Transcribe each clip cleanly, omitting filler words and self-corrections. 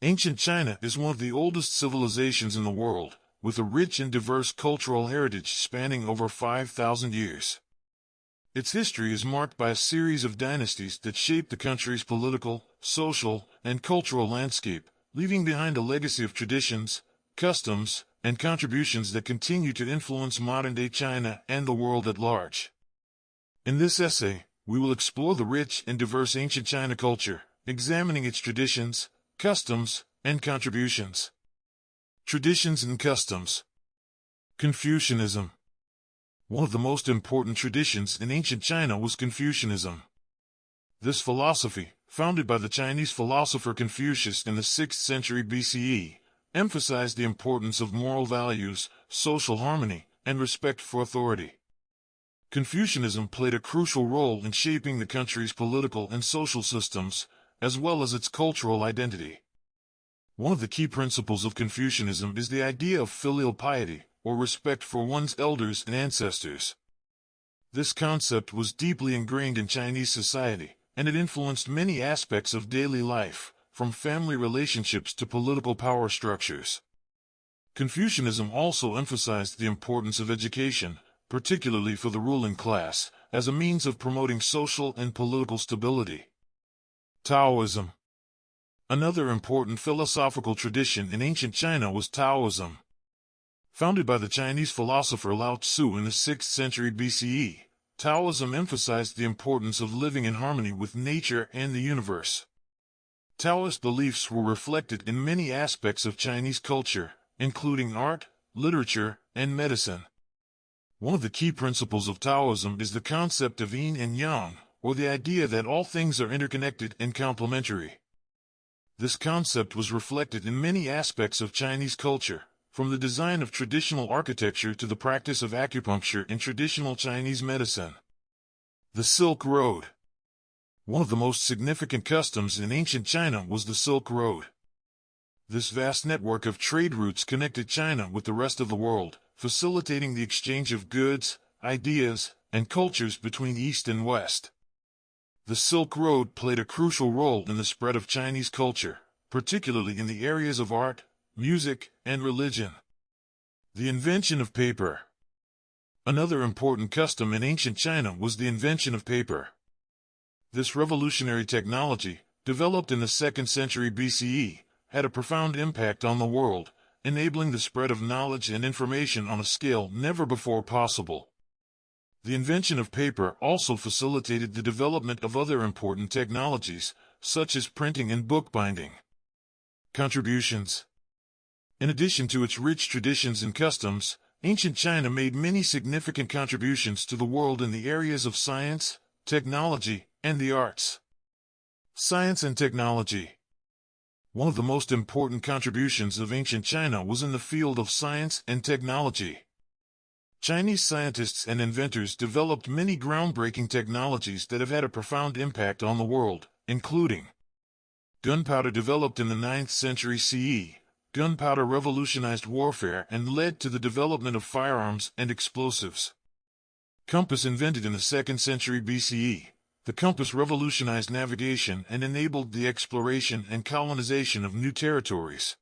Ancient China is one of the oldest civilizations in the world, with a rich and diverse cultural heritage spanning over 5,000 years. Its history is marked by a series of dynasties that shaped the country's political, social, and cultural landscape, leaving behind a legacy of traditions, customs, and contributions that continue to influence modern-day China and the world at large. In this essay, we will explore the rich and diverse ancient China culture, examining its traditions, customs, and contributions. Traditions and customs. Confucianism. One of the most important traditions in ancient China was Confucianism. This philosophy, founded by the Chinese philosopher Confucius in the 6th century BCE, emphasized the importance of moral values, social harmony, and respect for authority. Confucianism played a crucial role in shaping the country's political and social systems, as well as its cultural identity. One of the key principles of Confucianism is the idea of filial piety, or respect for one's elders and ancestors. This concept was deeply ingrained in Chinese society, and it influenced many aspects of daily life, from family relationships to political power structures. Confucianism also emphasized the importance of education, particularly for the ruling class, as a means of promoting social and political stability. Taoism. Another important philosophical tradition in ancient China was Taoism. Founded by the Chinese philosopher Lao Tzu in the 6th century BCE, Taoism emphasized the importance of living in harmony with nature and the universe. Taoist beliefs were reflected in many aspects of Chinese culture, including art, literature, and medicine. One of the key principles of Taoism is the concept of yin and yang, or the idea that all things are interconnected and complementary. This concept was reflected in many aspects of Chinese culture, from the design of traditional architecture to the practice of acupuncture in traditional Chinese medicine. The Silk Road. One of the most significant customs in ancient China was the Silk Road. This vast network of trade routes connected China with the rest of the world, facilitating the exchange of goods, ideas, and cultures between East and West. The Silk Road played a crucial role in the spread of Chinese culture, particularly in the areas of art, music, and religion. The invention of paper. Another important custom in ancient China was the invention of paper. This revolutionary technology, developed in the 2nd century BCE, had a profound impact on the world, enabling the spread of knowledge and information on a scale never before possible. The invention of paper also facilitated the development of other important technologies, such as printing and bookbinding. Contributions. In addition to its rich traditions and customs, ancient China made many significant contributions to the world in the areas of science, technology, and the arts. Science and technology. One of the most important contributions of ancient China was in the field of science and technology. Chinese scientists and inventors developed many groundbreaking technologies that have had a profound impact on the world, including gunpowder. Developed in the 9th century CE, gunpowder revolutionized warfare and led to the development of firearms and explosives. Compass. Invented in the 2nd century BCE, the compass revolutionized navigation and enabled the exploration and colonization of new territories.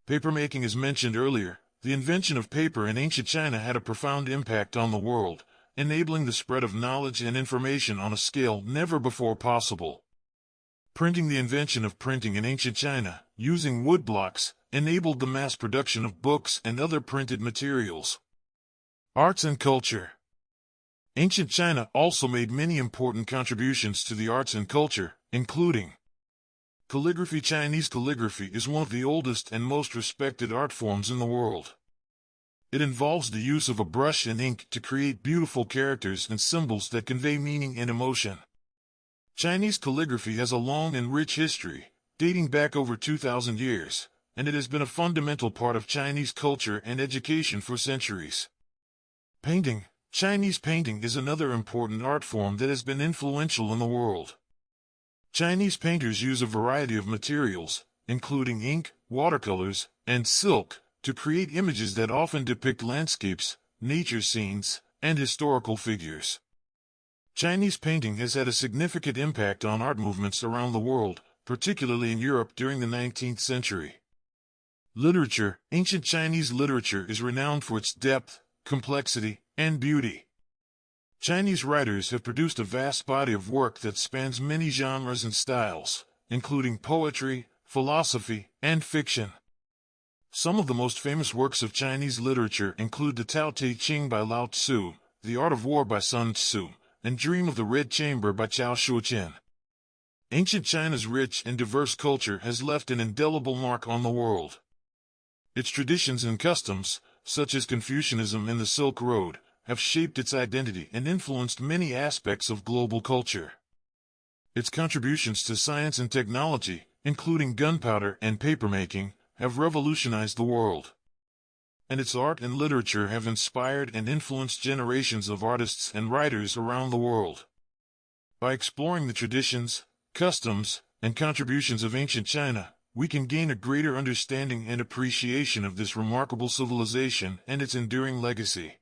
Papermaking. As mentioned earlier, the invention of paper in ancient China had a profound impact on the world, enabling the spread of knowledge and information on a scale never before possible. Printing. The invention of printing in ancient China, using woodblocks, enabled the mass production of books and other printed materials. Arts and culture. Ancient China also made many important contributions to the arts and culture, including calligraphy. Chinese calligraphy is one of the oldest and most respected art forms in the world. It involves the use of a brush and ink to create beautiful characters and symbols that convey meaning and emotion. Chinese calligraphy has a long and rich history, dating back over 2,000 years, and it has been a fundamental part of Chinese culture and education for centuries. Painting. Chinese painting is another important art form that has been influential in the world. Chinese painters use a variety of materials, including ink, watercolors, and silk, to create images that often depict landscapes, nature scenes, and historical figures. Chinese painting has had a significant impact on art movements around the world, particularly in Europe during the 19th century. Literature. Ancient Chinese literature is renowned for its depth, complexity, and beauty. Chinese writers have produced a vast body of work that spans many genres and styles, including poetry, philosophy, and fiction. Some of the most famous works of Chinese literature include the Tao Te Ching by Lao Tzu, The Art of War by Sun Tzu, and Dream of the Red Chamber by Chao Shuqian. Ancient China's rich and diverse culture has left an indelible mark on the world. Its traditions and customs, such as Confucianism and the Silk Road, have shaped its identity and influenced many aspects of global culture. Its contributions to science and technology, including gunpowder and papermaking, have revolutionized the world. And its art and literature have inspired and influenced generations of artists and writers around the world. By exploring the traditions, customs, and contributions of ancient China, we can gain a greater understanding and appreciation of this remarkable civilization and its enduring legacy.